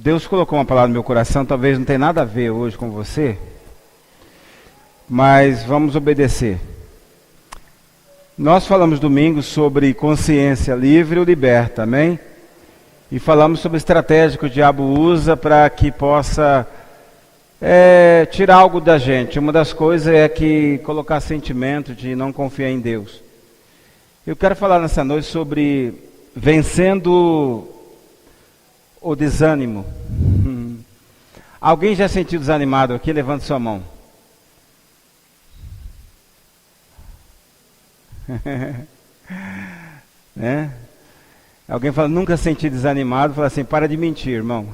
Deus colocou uma palavra no meu coração, talvez não tenha nada a ver hoje com você, mas vamos obedecer. Nós falamos domingo sobre consciência livre ou liberta, amém? E falamos sobre a estratégia que o diabo usa para que possa tirar algo da gente. Uma das coisas é que colocar sentimento de não confiar em Deus. Eu quero falar nessa noite sobre vencendo o desânimo. Alguém já se sentiu desanimado aqui? Levante sua mão. Né? Alguém fala, nunca senti desanimado, fala assim, para de mentir, irmão.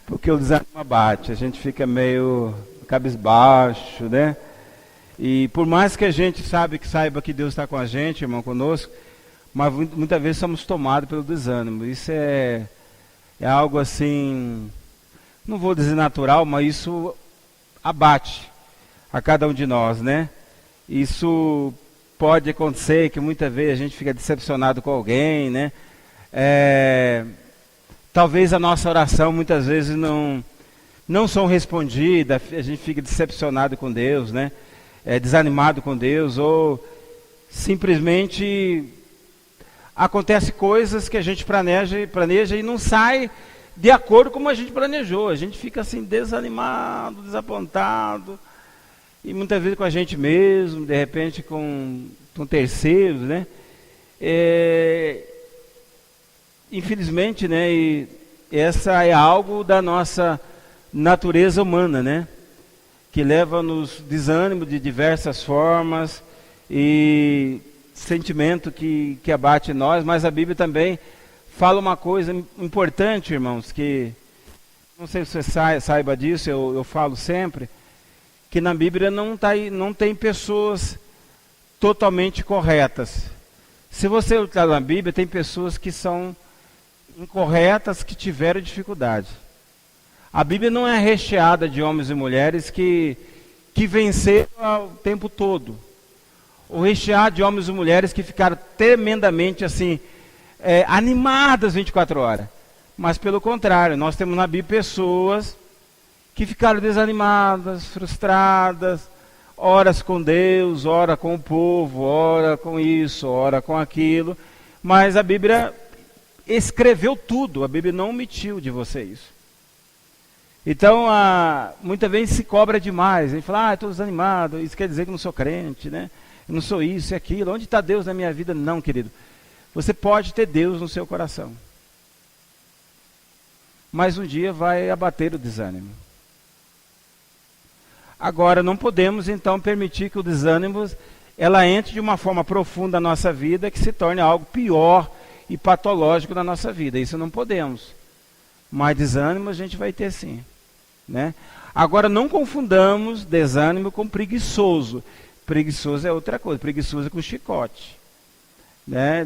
Porque o desânimo bate, a gente fica meio cabisbaixo, né? E por mais que a gente saiba que Deus está com a gente, irmão, conosco, mas muitas vezes somos tomados pelo desânimo. Isso é algo assim, não vou dizer natural, mas isso abate a cada um de nós, né? Isso pode acontecer que muitas vezes a gente fica decepcionado com alguém, né? Talvez a nossa oração muitas vezes não são respondidas, a gente fica decepcionado com Deus, né? Desanimado com Deus, ou simplesmente acontece coisas que a gente planeja e não sai de acordo como a gente planejou. A gente fica assim desanimado, desapontado, e muitas vezes com a gente mesmo, de repente com terceiros, né? Infelizmente, né? E essa é algo da nossa natureza humana, né? Que leva-nos desânimo de diversas formas e sentimento que abate nós, mas a Bíblia também fala uma coisa importante, irmãos, que não sei se você saiba disso, eu falo sempre, que na Bíblia não tem pessoas totalmente corretas. Se você olhar na Bíblia, tem pessoas que são incorretas, que tiveram dificuldade. A Bíblia não é recheada de homens e mulheres que venceram o tempo todo. Ou recheada de homens e mulheres que ficaram tremendamente assim, animadas 24 horas. Mas pelo contrário, nós temos na Bíblia pessoas que ficaram desanimadas, frustradas, horas com Deus, ora com o povo, ora com isso, ora com aquilo. Mas a Bíblia escreveu tudo, a Bíblia não omitiu de você isso. Então, muitas vezes se cobra demais. A gente fala, estou desanimado, isso quer dizer que eu não sou crente, né? Eu não sou isso e aquilo. Onde está Deus na minha vida? Não, querido. Você pode ter Deus no seu coração. Mas um dia vai abater o desânimo. Agora, não podemos, então, permitir que o desânimo ela entre de uma forma profunda na nossa vida, que se torne algo pior e patológico na nossa vida. Isso não podemos. Mas desânimo a gente vai ter sim. Né? Agora, não confundamos desânimo com preguiçoso. Preguiçoso é outra coisa, preguiçoso é com chicote. Né?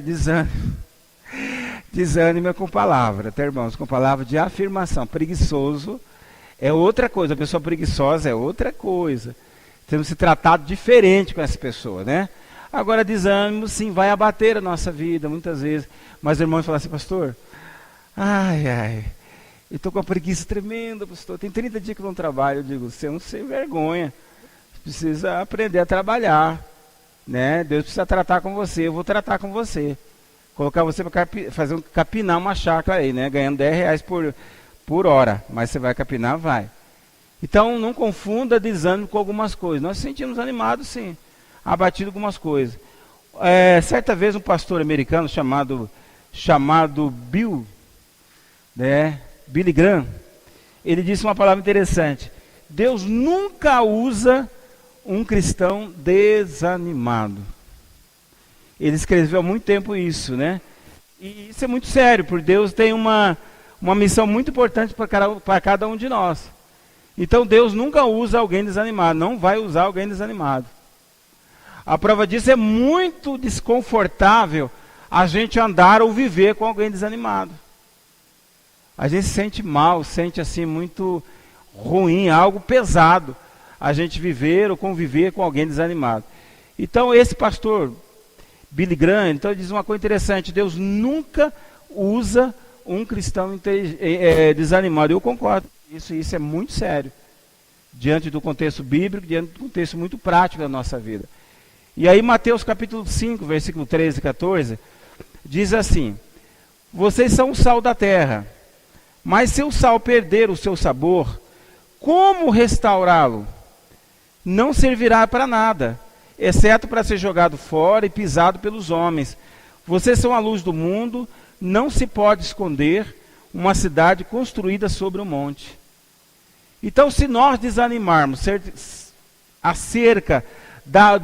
Desânimo é com palavra, tá, irmãos? Com palavra de afirmação. Preguiçoso é outra coisa, a pessoa preguiçosa é outra coisa. Temos que se tratar diferente com essa pessoa, né? Agora, desânimo, sim, vai abater a nossa vida, muitas vezes. Mas o irmão fala assim, pastor, eu estou com uma preguiça tremenda, pastor. Tem 30 dias que eu não trabalho. Eu digo, você é um sem vergonha. Você precisa aprender a trabalhar. Né? Deus precisa tratar com você. Eu vou tratar com você. Colocar você para capinar uma chácara aí, né? Ganhando R$10 por hora. Mas você vai capinar, vai. Então, não confunda desânimo com algumas coisas. Nós sentimos animados, sim. Abatido algumas coisas. Certa vez, um pastor americano chamado Bill, né? Billy Graham, ele disse uma palavra interessante. Deus nunca usa um cristão desanimado. Ele escreveu há muito tempo isso, né? E isso é muito sério, porque Deus tem uma missão muito importante para cada um de nós. Então Deus nunca usa alguém desanimado, não vai usar alguém desanimado. A prova disso é muito desconfortável a gente andar ou viver com alguém desanimado. A gente se sente mal, sente assim muito ruim, algo pesado, a gente viver ou conviver com alguém desanimado. Então esse pastor Billy Graham, então ele diz uma coisa interessante, Deus nunca usa um cristão desanimado. Eu concordo. Isso é muito sério. Diante do contexto bíblico, diante do contexto muito prático da nossa vida. E aí Mateus capítulo 5, versículo 13 e 14, diz assim: vocês são o sal da terra, mas se o sal perder o seu sabor, como restaurá-lo? Não servirá para nada, exceto para ser jogado fora e pisado pelos homens. Vocês são a luz do mundo, não se pode esconder uma cidade construída sobre um monte. Então, se nós desanimarmos acerca da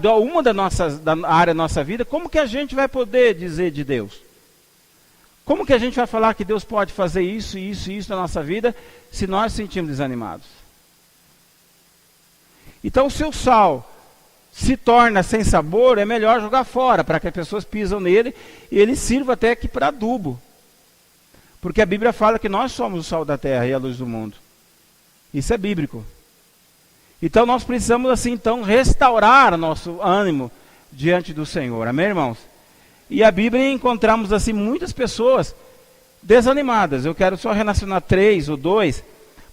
área da nossa vida, como que a gente vai poder dizer de Deus? Como que a gente vai falar que Deus pode fazer isso, isso e isso na nossa vida, se nós nos sentimos desanimados? Então, se o sal se torna sem sabor, é melhor jogar fora, para que as pessoas pisam nele e ele sirva até que para adubo. Porque a Bíblia fala que nós somos o sal da terra e a luz do mundo. Isso é bíblico. Então nós precisamos assim, então, restaurar o nosso ânimo diante do Senhor. Amém, irmãos? E a Bíblia encontramos assim muitas pessoas desanimadas. Eu quero só relacionar 3 ou 2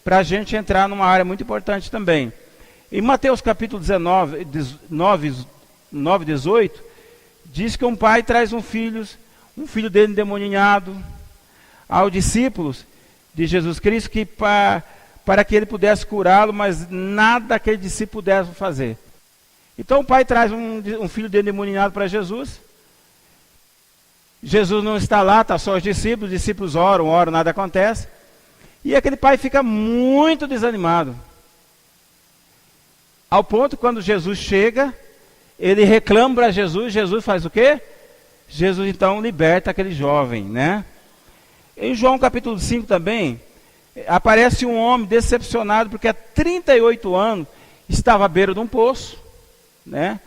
para a gente entrar numa área muito importante também. Em Mateus capítulo 9, 18, diz que um pai traz um filho dele endemoniado aos discípulos de Jesus Cristo, que para que ele pudesse curá-lo, mas nada aquele discípulo pudesse fazer. Então o pai traz um filho dele endemoniado para Jesus. Jesus não está lá, está só os discípulos oram, nada acontece. E aquele pai fica muito desanimado. Ao ponto, quando Jesus chega, ele reclama para Jesus, Jesus faz o quê? Jesus então liberta aquele jovem, né? Em João capítulo 5 também, aparece um homem decepcionado, porque há 38 anos estava à beira de um poço, né?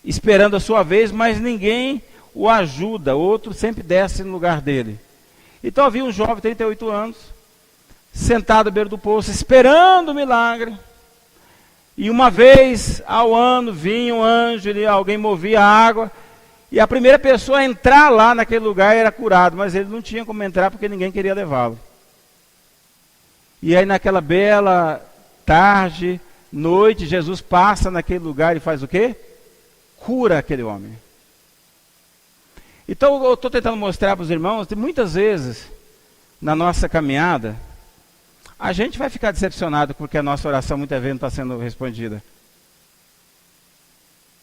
Esperando a sua vez, mas ninguém o ajuda, outro sempre desce no lugar dele. Então havia um jovem de 38 anos, sentado à beira do poço, esperando o milagre. E uma vez ao ano vinha um anjo, alguém movia a água, e a primeira pessoa a entrar lá naquele lugar era curado, mas ele não tinha como entrar porque ninguém queria levá-lo. E aí naquela bela tarde, noite, Jesus passa naquele lugar e faz o quê? Cura aquele homem. Então eu estou tentando mostrar para os irmãos que muitas vezes, na nossa caminhada, a gente vai ficar decepcionado porque a nossa oração muitas vezes não está sendo respondida.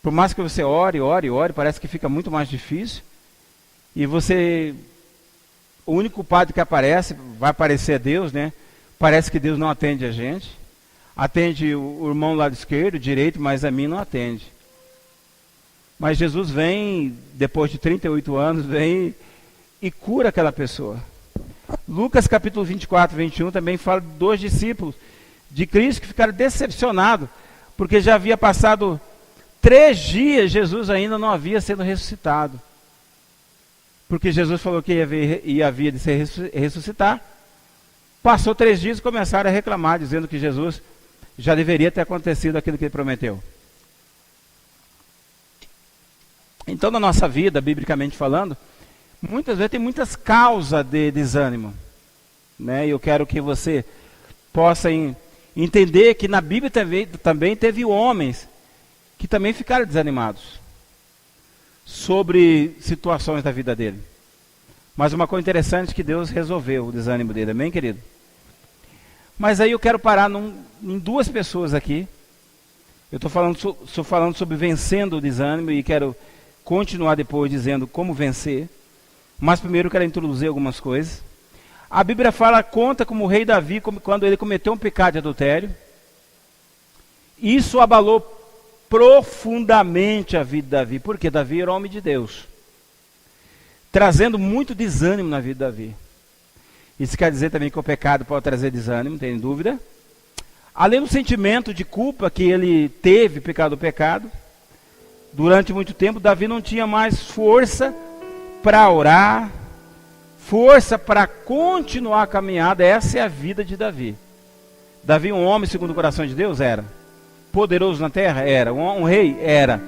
Por mais que você ore, parece que fica muito mais difícil. E o único culpado que aparece, vai aparecer Deus, né? Parece que Deus não atende a gente. Atende o irmão do lado esquerdo, direito, mas a mim não atende. Mas Jesus vem, depois de 38 anos, vem e cura aquela pessoa. Lucas capítulo 24, 21 também fala de 2 discípulos de Cristo que ficaram decepcionados, porque já havia passado 3 dias, Jesus ainda não havia sido ressuscitado. Porque Jesus falou que havia de se ressuscitar. Passou 3 dias e começaram a reclamar, dizendo que Jesus já deveria ter acontecido aquilo que ele prometeu. Então, na nossa vida, biblicamente falando, muitas vezes tem muitas causas de desânimo, né? E eu quero que você possa entender que na Bíblia também teve homens que também ficaram desanimados sobre situações da vida dele. Mas uma coisa interessante é que Deus resolveu o desânimo dele, amém, querido? Mas aí eu quero parar em 2 pessoas aqui. Eu estou falando sobre vencendo o desânimo e quero continuar depois dizendo como vencer. Mas primeiro eu quero introduzir algumas coisas. A Bíblia conta como o rei Davi, quando ele cometeu um pecado de adultério. Isso abalou profundamente a vida de Davi, porque Davi era homem de Deus, trazendo muito desânimo na vida de Davi. Isso quer dizer também que o pecado pode trazer desânimo, não tem dúvida. Além do sentimento de culpa que ele teve, pecado, durante muito tempo, Davi não tinha mais força para orar, força para continuar a caminhada. Essa é a vida de Davi. Davi, um homem segundo o coração de Deus, era. Poderoso na terra? Era. Um rei? Era.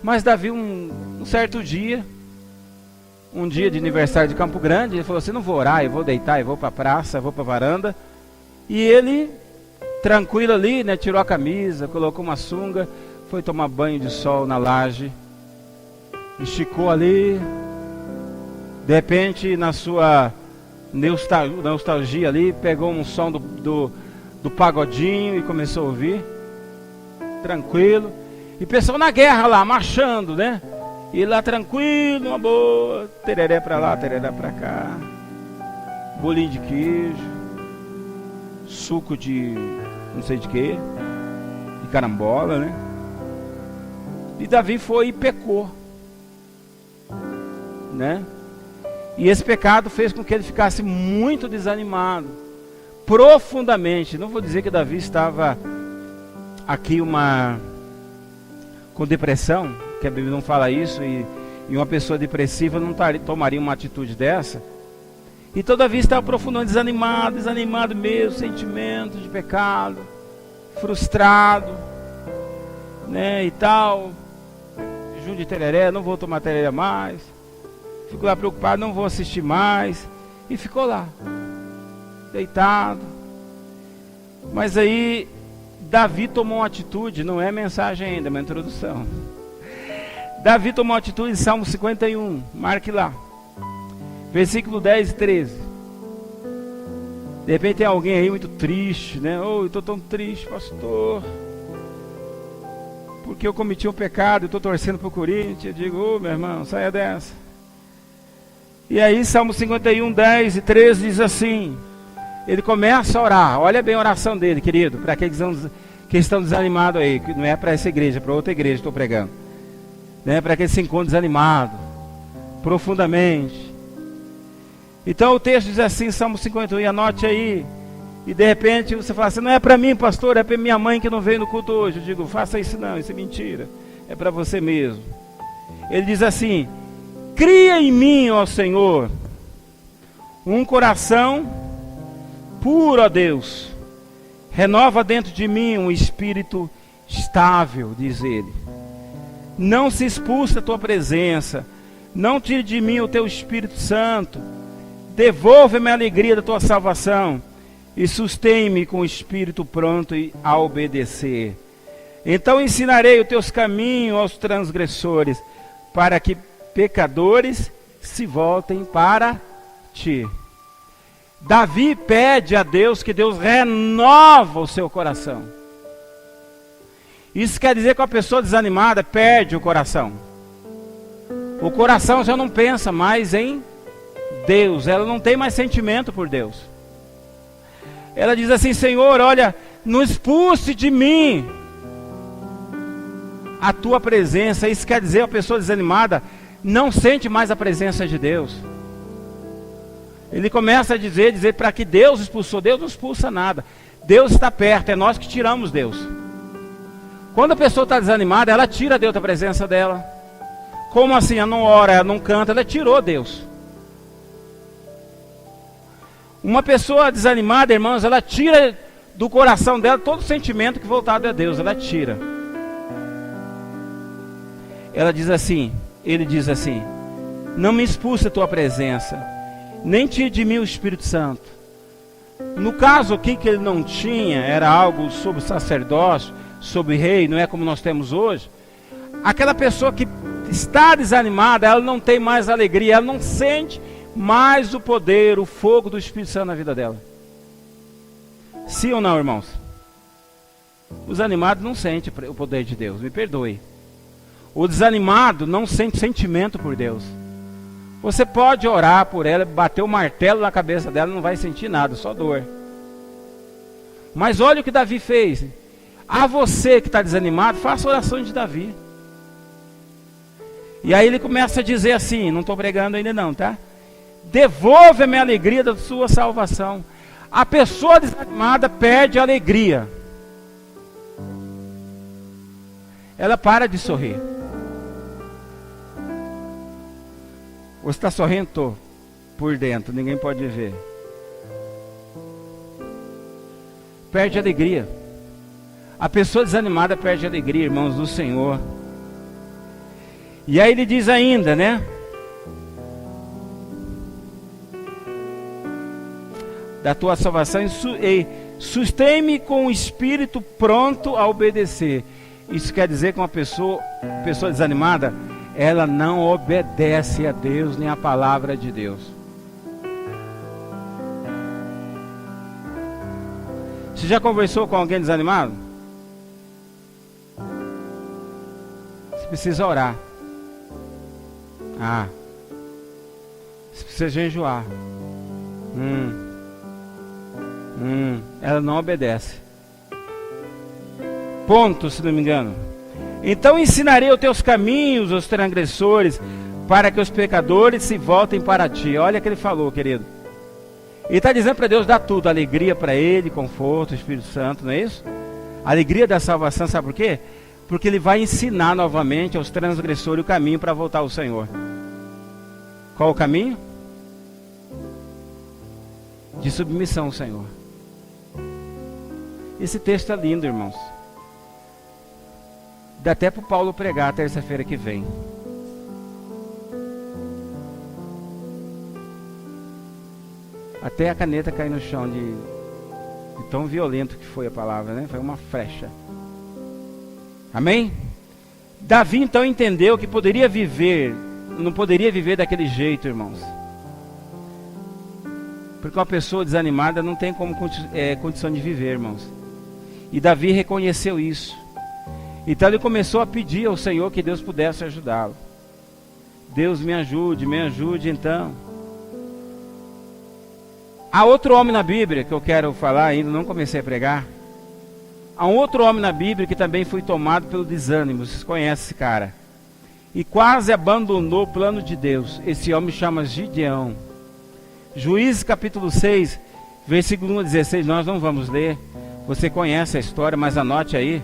Mas Davi, um certo dia, um dia de aniversário de Campo Grande. Ele falou assim: não vou orar, eu vou deitar, eu vou para a praça, eu vou para a varanda. E ele, tranquilo ali, né, tirou a camisa, colocou uma sunga, foi tomar banho de sol na laje, esticou ali. De repente, na sua nostalgia ali, pegou um som do pagodinho e começou a ouvir, tranquilo. E pessoal na guerra lá, marchando, né? E lá tranquilo, uma boa, tereré pra lá, tereré pra cá, bolinho de queijo, suco de não sei de que, de carambola, né? E Davi foi e pecou, né? E esse pecado fez com que ele ficasse muito desanimado, profundamente. Não vou dizer que Davi estava aqui com depressão, que a Bíblia não fala isso, e uma pessoa depressiva não tomaria uma atitude dessa. E todavia estava profundamente desanimado mesmo, sentimento de pecado, frustrado, né, e tal. Jejum de tereré, não vou tomar tereré mais. Fico lá preocupado, não vou assistir mais. E ficou lá, deitado. Mas aí Davi tomou uma atitude, não é mensagem ainda, é uma introdução. Davi tomou uma atitude em Salmo 51, marque lá, versículo 10 e 13. De repente tem alguém aí muito triste, né? Oh, eu estou tão triste, pastor, porque eu cometi um pecado, eu estou torcendo para o Corinthians. Eu digo: oh, meu irmão, saia dessa. E aí Salmo 51, 10 e 13 diz assim, ele começa a orar. Olha bem a oração dele, querido, para aqueles que estão desanimados aí, que não é para essa igreja, é para outra igreja que estou pregando, né? Para aqueles que se encontram desanimados, profundamente. Então o texto diz assim, Salmo 51, e anote aí. E de repente você fala assim: não é para mim, pastor, é para minha mãe que não veio no culto hoje. Eu digo: faça isso não, isso é mentira, é para você mesmo. Ele diz assim: cria em mim, ó Senhor, um coração puro, ó Deus. Renova dentro de mim um espírito estável, diz ele. Não se expulse a tua presença, não tire de mim o teu Espírito Santo. Devolve-me a alegria da tua salvação e sustém-me com o espírito pronto a obedecer. Então ensinarei os teus caminhos aos transgressores, para que pecadores se voltem para ti. Davi pede a Deus que Deus renova o seu coração. Isso quer dizer que a pessoa desanimada perde o coração. O coração já não pensa mais em Deus, ela não tem mais sentimento por Deus. Ela diz assim: Senhor, olha, não expulse de mim a tua presença. Isso quer dizer que a pessoa desanimada não sente mais a presença de Deus. Ele começa a dizer para que Deus expulsou. Deus não expulsa nada, Deus está perto, é nós que tiramos Deus. Quando a pessoa está desanimada, ela tira Deus da presença dela. Como assim? Ela não ora, ela não canta, ela tirou Deus. Uma pessoa desanimada, irmãos, ela tira do coração dela todo sentimento que voltado a Deus, ela tira. Ela diz assim, ele diz assim: não me expulse a tua presença, nem tire de mim o Espírito Santo. No caso aqui que ele não tinha, era algo sobre sacerdócio, sobre rei, não é como nós temos hoje. Aquela pessoa que está desanimada, ela não tem mais alegria, ela não sente mais o poder, o fogo do Espírito Santo na vida dela. Sim ou não, irmãos? Os animados não sentem o poder de Deus, me perdoe. O desanimado não sente sentimento por Deus. Você pode orar por ela, bater o martelo na cabeça dela, não vai sentir nada, só dor. Mas olha o que Davi fez. A você que está desanimado, faça a oração de Davi. E aí ele começa a dizer assim, não estou pregando ainda não, tá? Devolve-me a alegria da sua salvação. A pessoa desanimada perde a alegria. Ela para de sorrir. Você está sorrindo? Tô. Por dentro, ninguém pode ver. Perde a alegria. A pessoa desanimada perde a alegria, irmãos, do Senhor. E aí ele diz ainda, né? da tua salvação e sustém-me com o espírito pronto a obedecer. Isso quer dizer que uma pessoa desanimada, ela não obedece a Deus nem a palavra de Deus. Você já conversou com alguém desanimado? Você precisa orar. Você precisa jejuar. Ela não obedece. Ponto, se não me engano. Então ensinarei os teus caminhos, os transgressores, para que os pecadores se voltem para ti. Olha o que ele falou, querido. Ele está dizendo para Deus dar tudo, alegria para ele, conforto, Espírito Santo, não é isso? Alegria da salvação, sabe por quê? Porque ele vai ensinar novamente aos transgressores o caminho para voltar ao Senhor. Qual o caminho? De submissão ao Senhor. Esse texto é lindo, irmãos. Dá até para o Paulo pregar terça-feira que vem. Até a caneta caiu no chão de tão violento que foi a palavra, né? Foi uma flecha. Amém? Davi então entendeu que não poderia viver daquele jeito, irmãos. Porque uma pessoa desanimada não tem condição de viver, irmãos. E Davi reconheceu isso. Então ele começou a pedir ao Senhor que Deus pudesse ajudá-lo. Deus me ajude então. Há outro homem na Bíblia que eu quero falar ainda, não comecei a pregar. Há um outro homem na Bíblia que também foi tomado pelo desânimo. Vocês conhecem esse cara. E quase abandonou o plano de Deus. Esse homem chama Gideão. Juízes capítulo 6, versículo 1 a 16, nós não vamos ler. Você conhece a história, mas anote aí.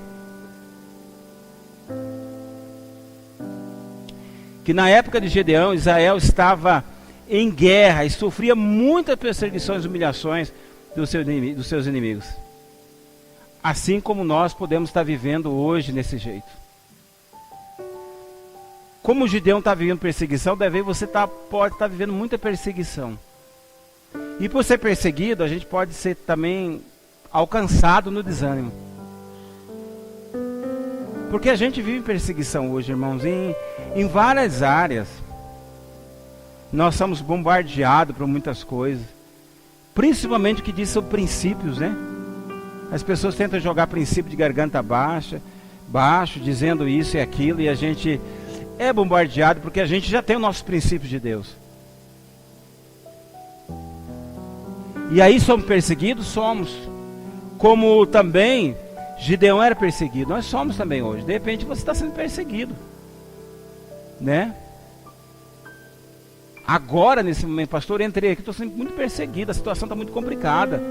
Que na época de Gideão, Israel estava em guerra e sofria muitas perseguições e humilhações dos seus inimigos. Assim como nós podemos estar vivendo hoje desse jeito. Como o Gideão está vivendo perseguição, deve você pode estar vivendo muita perseguição. E por ser perseguido, a gente pode ser também alcançado no desânimo. Porque a gente vive perseguição hoje, irmãos, em várias áreas. Nós somos bombardeados por muitas coisas. Principalmente o que diz sobre princípios, né? As pessoas tentam jogar princípio de garganta baixo, dizendo isso e aquilo, e a gente é bombardeado porque a gente já tem os nossos princípios de Deus. E aí somos perseguidos? Somos. Como também Gideão era perseguido. Nós somos também hoje. De repente você está sendo perseguido, né? Agora, nesse momento, pastor, entrei aqui, estou sendo muito perseguido. A situação está muito complicada.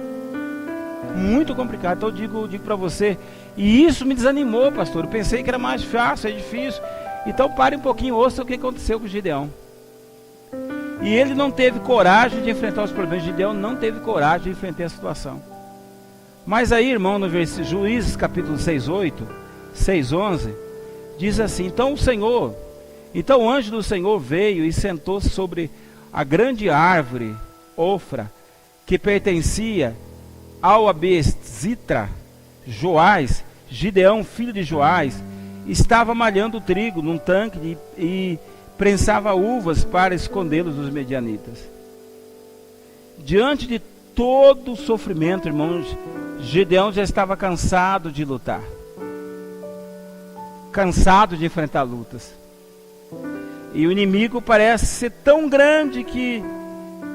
Muito complicada. Então eu digo para você. E isso me desanimou, pastor. Eu pensei que era mais fácil, é difícil. Então pare um pouquinho, ouça o que aconteceu com Gideão. E ele não teve coragem de enfrentar os problemas. Gideão não teve coragem de enfrentar a situação. Mas aí, irmão, no versículo Juízes capítulo 6:11, diz assim: Então o anjo do Senhor veio e sentou-se sobre a grande árvore Ofra, que pertencia ao Abesitra. Joás, Gideão, filho de Joás, estava malhando trigo num tanque e prensava uvas para escondê-los dos medianitas. Diante de todo o sofrimento, irmãos, Gideão já estava cansado de lutar, cansado de enfrentar lutas. E o inimigo parece ser tão grande que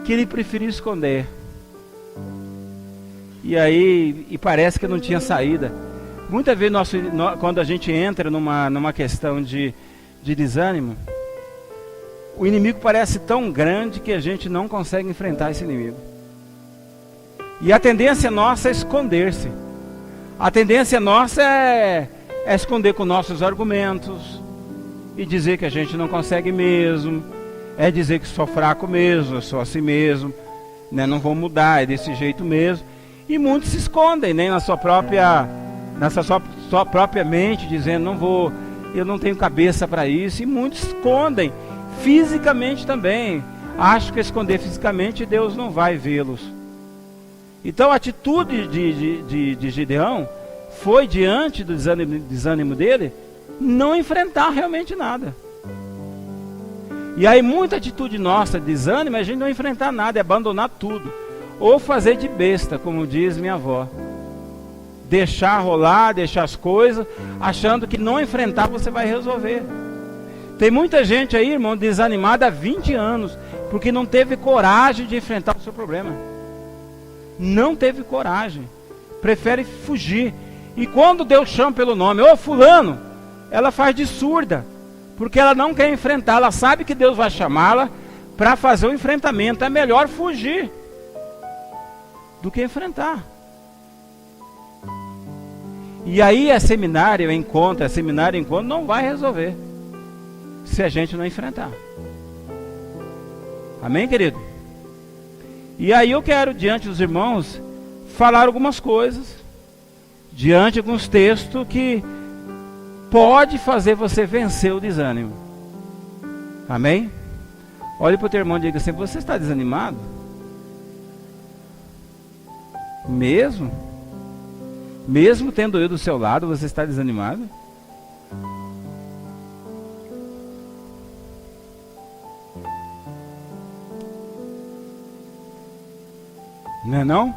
ele preferiu esconder. E parece que não tinha saída. Muitas vezes quando a gente entra numa questão de desânimo, o inimigo parece tão grande que a gente não consegue enfrentar esse inimigo. E a tendência nossa é esconder-se. A tendência nossa é esconder com nossos argumentos e dizer que a gente não consegue mesmo, é dizer que sou fraco mesmo, eu sou assim mesmo, né? Não vou mudar, é desse jeito mesmo. E muitos se escondem, né? na sua própria mente, dizendo, eu não tenho cabeça para isso. E muitos escondem fisicamente também. Acho que esconder fisicamente Deus não vai vê-los. Então a atitude de Gideão foi, diante do desânimo dele, não enfrentar realmente nada. E aí muita atitude nossa de desânimo é a gente não enfrentar nada, é abandonar tudo. Ou fazer de besta, como diz minha avó. Deixar rolar, deixar as coisas, achando que não enfrentar você vai resolver. Tem muita gente aí, irmão, desanimada há 20 anos, porque não teve coragem de enfrentar o seu problema. Não teve coragem. Prefere fugir. E quando Deus chama pelo nome, ô fulano, ela faz de surda. Porque ela não quer enfrentar, ela sabe que Deus vai chamá-la para fazer o enfrentamento. É melhor fugir do que enfrentar. E aí seminário, encontro não vai resolver se a gente não enfrentar. Amém, querido? E aí eu quero, diante dos irmãos, falar algumas coisas, diante de alguns textos que pode fazer você vencer o desânimo. Amém? Olhe para o teu irmão e diga assim: você está desanimado? Mesmo? Mesmo tendo eu do seu lado, você está desanimado? Não é não?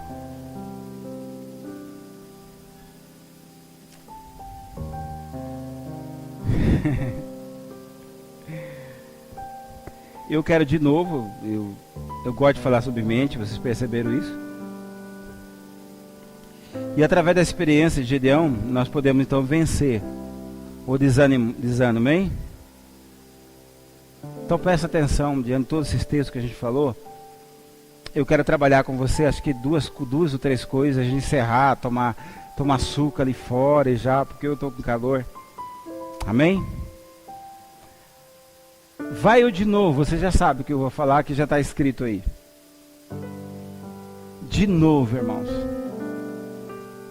Eu quero de novo, eu gosto de falar sobre mente, vocês perceberam isso? E através da experiência de Gideão, nós podemos então vencer o desânimo, hein? Então presta atenção, diante de todos esses textos que a gente falou. Eu quero trabalhar com você, acho que duas ou três coisas, a gente encerrar, tomar açúcar ali fora e já, porque eu estou com calor. Amém? Vai eu de novo, você já sabe o que eu vou falar, que já está escrito aí. De novo, irmãos.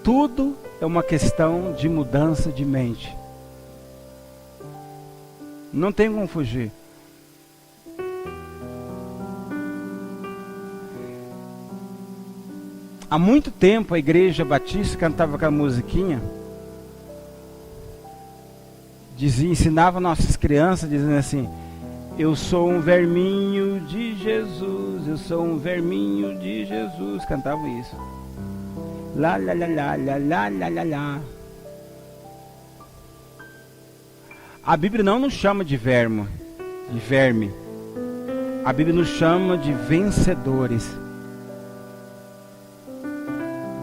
Tudo é uma questão de mudança de mente. Não tem como fugir. Há muito tempo a igreja batista cantava aquela musiquinha. Ensinava nossas crianças dizendo assim: eu sou um verminho de Jesus, eu sou um verminho de Jesus. Cantavam isso. Lá, lá, lá, lá, lá, lá, lá, lá, lá. A Bíblia não nos chama de verme. A Bíblia nos chama de vencedores.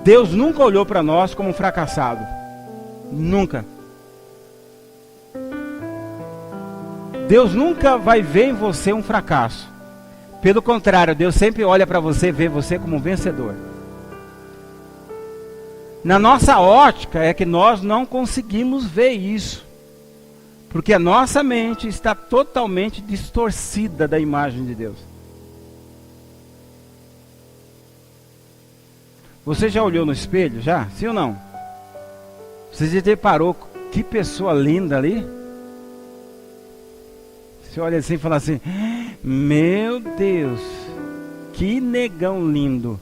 Deus nunca olhou para nós como um fracassado. Nunca. Deus nunca vai ver em você um fracasso. Pelo contrário, Deus sempre olha para você e vê você como um vencedor. Na nossa ótica é que nós não conseguimos ver isso. Porque a nossa mente está totalmente distorcida da imagem de Deus. Você já olhou no espelho? Já? Sim ou não? Você já reparou que pessoa linda ali? Você olha assim e fala assim: meu Deus, que negão lindo.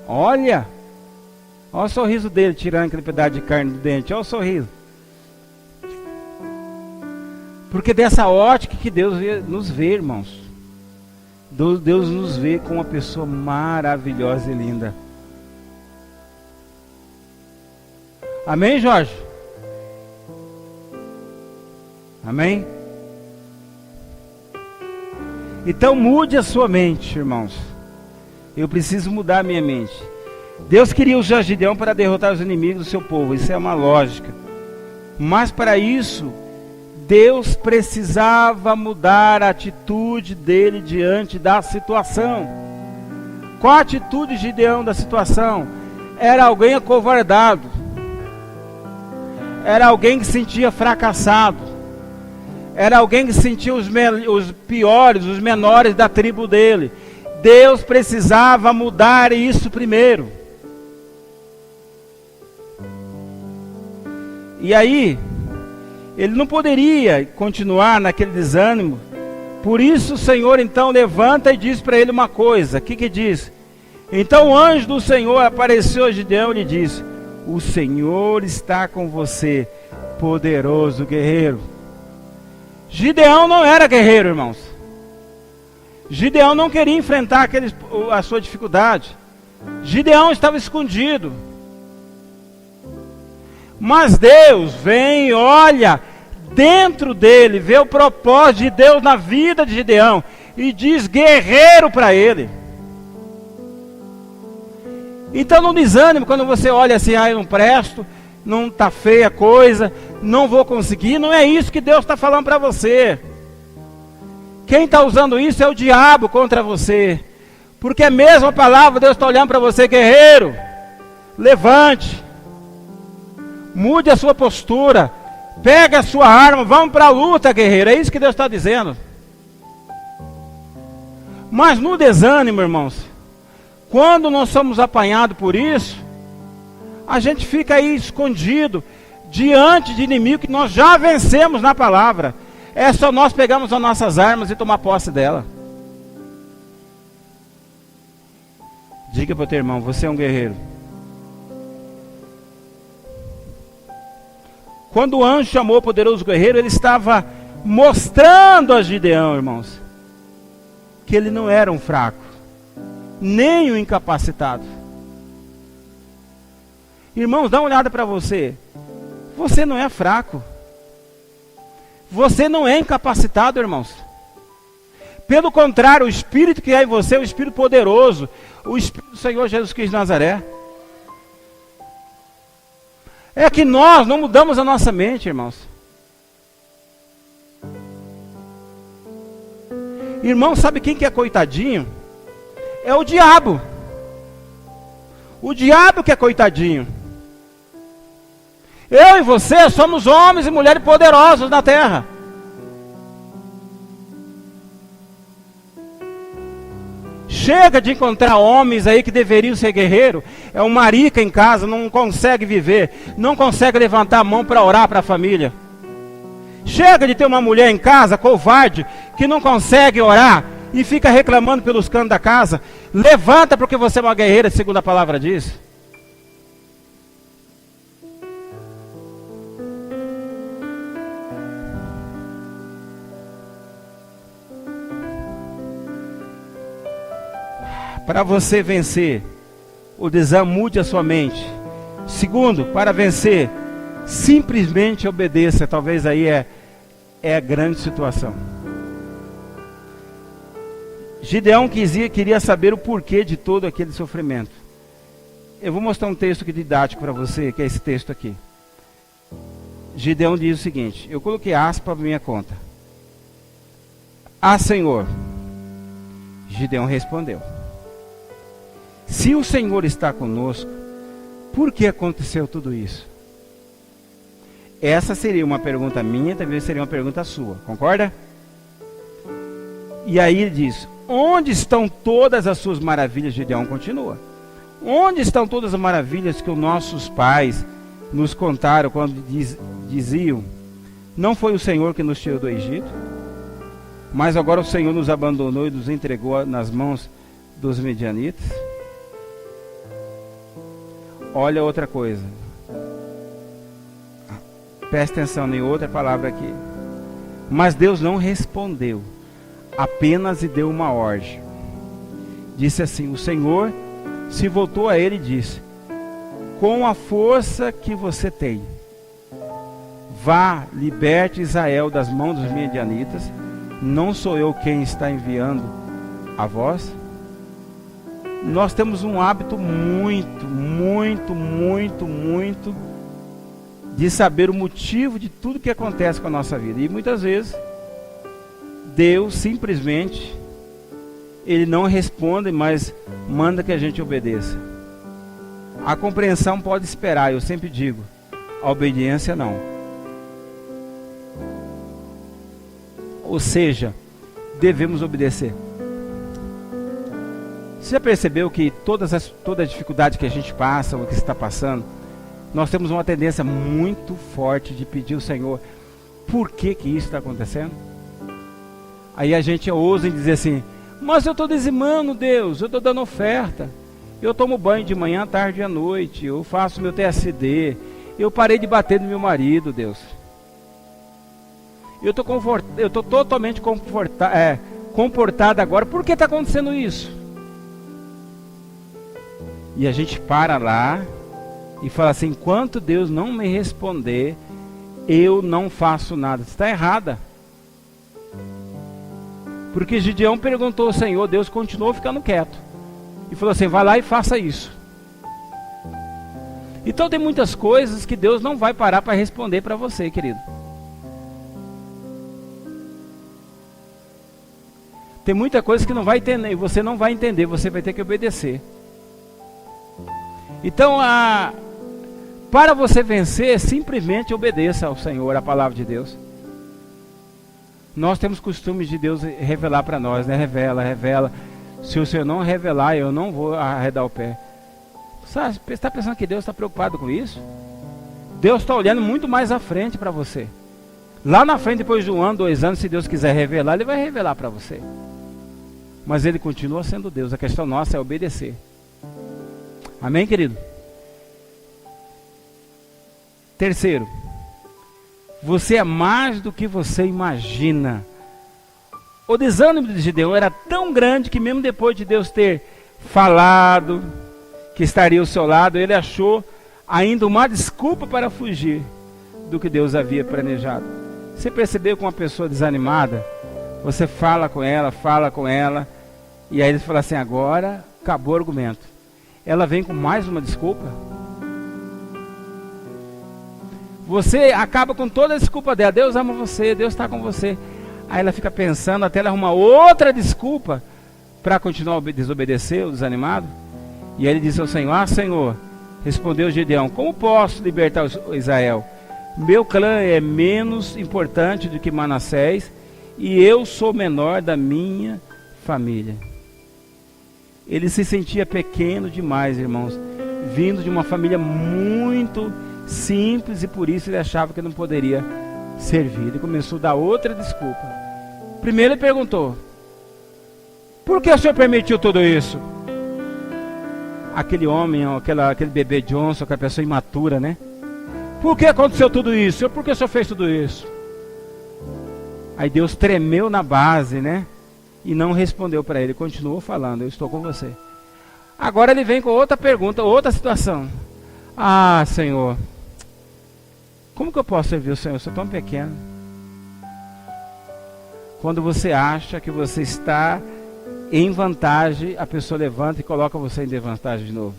Olha o sorriso dele, tirando aquele pedaço de carne do dente. Olha o sorriso. Porque dessa ótica que Deus nos vê, irmãos. Deus nos vê como uma pessoa maravilhosa e linda. Amém, Jorge? Amém? Então mude a sua mente, irmãos. Eu preciso mudar a minha mente. Deus queria usar Gideão para derrotar os inimigos do seu povo. Isso é uma lógica. Mas para isso, Deus precisava mudar a atitude dele diante da situação. Qual a atitude de Gideão da situação? Era alguém acovardado. Era alguém que se sentia fracassado. Era alguém que se sentia os piores, os menores da tribo dele. Deus precisava mudar isso primeiro. E aí, ele não poderia continuar naquele desânimo. Por isso o Senhor então levanta e diz para ele uma coisa. O que diz? Então o anjo do Senhor apareceu a Gideão e lhe disse: o Senhor está com você, poderoso guerreiro. Gideão não era guerreiro, irmãos. Gideão não queria enfrentar a sua dificuldade. Gideão estava escondido. Mas Deus vem e olha dentro dele, vê o propósito de Deus na vida de Gideão e diz guerreiro para ele. Então não desânimo quando você olha assim: eu não presto, não está feia a coisa, não vou conseguir. Não é isso que Deus está falando para você. Quem está usando isso é o diabo contra você. Porque a mesma palavra, Deus está olhando para você: guerreiro, levante, mude a sua postura, pega a sua arma, vamos para a luta, guerreiro. É isso que Deus está dizendo. Mas no desânimo, irmãos, quando nós somos apanhados por isso, a gente fica aí escondido diante de inimigo que nós já vencemos na palavra. É só nós pegarmos as nossas armas e tomar posse dela. Diga para o teu irmão: você é um guerreiro. Quando o anjo chamou o poderoso guerreiro, ele estava mostrando a Gideão, irmãos, que ele não era um fraco, nem um incapacitado. Irmãos, dá uma olhada para você. Você não é fraco. Você não é incapacitado, irmãos. Pelo contrário, o Espírito que há em você é o Espírito poderoso, o Espírito do Senhor Jesus Cristo de Nazaré. É que nós não mudamos a nossa mente, irmãos. Irmão, sabe quem que é coitadinho? É o diabo. O diabo que é coitadinho. Eu e você somos homens e mulheres poderosos na terra. Chega de encontrar homens aí que deveriam ser guerreiros. É um marica em casa, não consegue viver, não consegue levantar a mão para orar para a família. Chega de ter uma mulher em casa, covarde, que não consegue orar e fica reclamando pelos cantos da casa. Levanta, porque você é uma guerreira, segundo a palavra diz. Para você vencer o desânimo, mude a sua mente. Segundo, para vencer, simplesmente obedeça. Talvez aí é a grande situação. Gideão queria saber o porquê de todo aquele sofrimento. Eu vou mostrar um texto aqui didático para você, que é esse texto aqui. Gideão diz o seguinte: eu coloquei aspas para minha conta. Ah, Senhor. Gideão respondeu: se o Senhor está conosco, por que aconteceu tudo isso? Essa seria uma pergunta minha, também seria uma pergunta sua, concorda? E aí ele diz: onde estão todas as suas maravilhas? Gideão continua: onde estão todas as maravilhas que os nossos pais nos contaram quando diziam: não foi o Senhor que nos tirou do Egito? Mas agora o Senhor nos abandonou e nos entregou nas mãos dos medianitas? Olha outra coisa. Presta atenção em outra palavra aqui. Mas Deus não respondeu, apenas lhe deu uma ordem. Disse assim: o Senhor se voltou a ele e disse: com a força que você tem, vá, liberte Israel das mãos dos medianitas. Não sou eu quem está enviando a vós? Nós temos um hábito muito de saber o motivo de tudo que acontece com a nossa vida. E muitas vezes Deus simplesmente Ele não responde, mas manda que a gente obedeça. A compreensão pode esperar, eu sempre digo. A obediência não. Ou seja, devemos obedecer. Você já percebeu que toda a dificuldade que a gente passa, ou que está passando, nós temos uma tendência muito forte de pedir ao Senhor: por que isso está acontecendo? Aí a gente ousa em dizer assim: mas eu estou dizimando, Deus, eu estou dando oferta, Eu tomo banho de manhã, tarde e à noite. Eu faço meu TSD. Eu parei de bater no meu marido, Deus. Eu estou totalmente comportado agora. Por que está acontecendo isso? E a gente para lá e fala assim: enquanto Deus não me responder, eu não faço nada. Você está errada. Porque Gideão perguntou ao Senhor, Deus continuou ficando quieto. E falou assim: vai lá e faça isso. Então tem muitas coisas que Deus não vai parar para responder para você, querido. Tem muita coisa que não vai entender, e você não vai entender, você vai ter que obedecer. Então, para você vencer, simplesmente obedeça ao Senhor, a palavra de Deus. Nós temos costumes de Deus revelar para nós, né? Revela. Se o Senhor não revelar, eu não vou arredar o pé. Você está pensando que Deus está preocupado com isso? Deus está olhando muito mais à frente para você. Lá na frente, depois de 1 ano, 2 anos, se Deus quiser revelar, Ele vai revelar para você. Mas Ele continua sendo Deus. A questão nossa é obedecer. Amém, querido? Terceiro, você é mais do que você imagina. O desânimo de Gideão era tão grande que mesmo depois de Deus ter falado que estaria ao seu lado, ele achou ainda uma desculpa para fugir do que Deus havia planejado. Você percebeu que uma pessoa desanimada, você fala com ela, e aí ele fala assim: agora acabou o argumento. Ela vem com mais uma desculpa. Você acaba com toda a desculpa dela. Deus ama você, Deus está com você. Aí ela fica pensando até ela arrumar outra desculpa para continuar a desobedecer, o desanimado. E aí ele disse ao Senhor: Senhor, respondeu Gideão, como posso libertar Israel? Meu clã é menos importante do que Manassés, e eu sou menor da minha família. Ele se sentia pequeno demais, irmãos, vindo de uma família muito simples, e por isso ele achava que não poderia servir. Ele começou a dar outra desculpa. Primeiro ele perguntou: por que o Senhor permitiu tudo isso? Aquele homem, aquele bebê Johnson, aquela pessoa imatura, né? Por que aconteceu tudo isso? Por que o Senhor fez tudo isso? Aí Deus tremeu na base, né? E não respondeu para ele, continuou falando: eu estou com você. Agora ele vem com outra pergunta, outra situação. Ah, Senhor, como que eu posso servir o Senhor? Eu sou tão pequeno. Quando você acha que você está em vantagem, a pessoa levanta e coloca você em desvantagem de novo.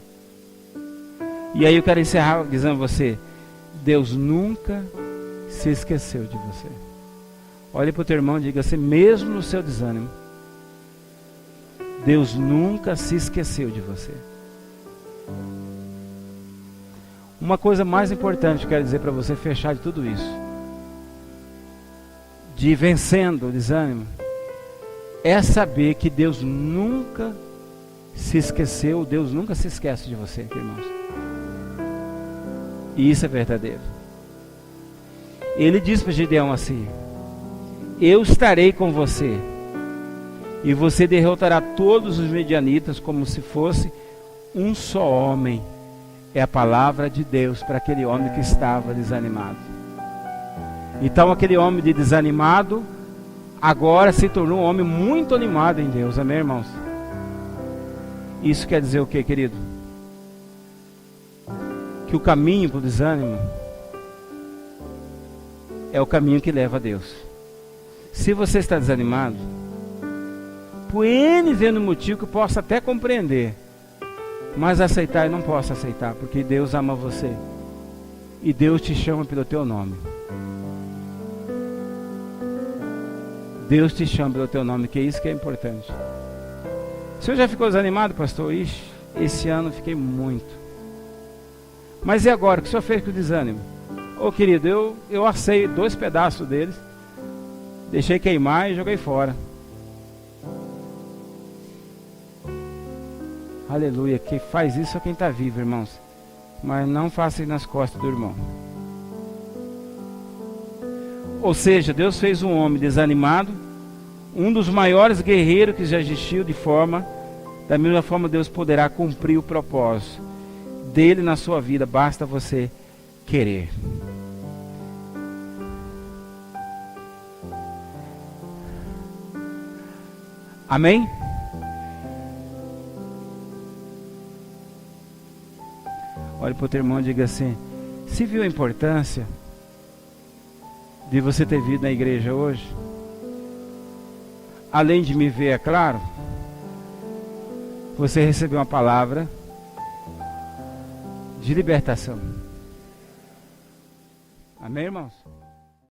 E aí eu quero encerrar dizendo a você: Deus nunca se esqueceu de você. Olhe para o teu irmão e diga assim, mesmo no seu desânimo, Deus nunca se esqueceu de você. Uma coisa mais importante que eu quero dizer para você fechar de tudo isso, de vencendo o desânimo, é saber que Deus nunca se esqueceu, Deus nunca se esquece de você, irmãos. E isso é verdadeiro. Ele disse para Gideão assim: eu estarei com você, e você derrotará todos os medianitas como se fosse um só homem. É a palavra de Deus para aquele homem que estava desanimado. Então aquele homem de desanimado agora se tornou um homem muito animado em Deus. Amém, irmãos? Isso quer dizer o que, querido? Que o caminho para o desânimo é o caminho que leva a Deus. Se você está desanimado, por N motivo que eu posso até compreender, mas aceitar eu não posso aceitar, porque Deus ama você e Deus te chama pelo teu nome. Deus te chama pelo teu nome, que é isso que é importante. O senhor já ficou desanimado, pastor? Ixi, esse ano fiquei muito. Mas e agora? O que o senhor fez com o desânimo? Ô querido, eu assei 2 pedaços deles, deixei queimar e joguei fora. Aleluia, quem faz isso é quem está vivo, irmãos. Mas não faça isso nas costas do irmão. Ou seja, Deus fez um homem desanimado, um dos maiores guerreiros que já existiu de forma Da mesma forma, Deus poderá cumprir o propósito dele na sua vida, basta você querer. Amém? Olhe para o teu irmão e diga assim: se viu a importância de você ter vindo na igreja hoje? Além de me ver, é claro, você recebeu uma palavra de libertação. Amém, irmãos?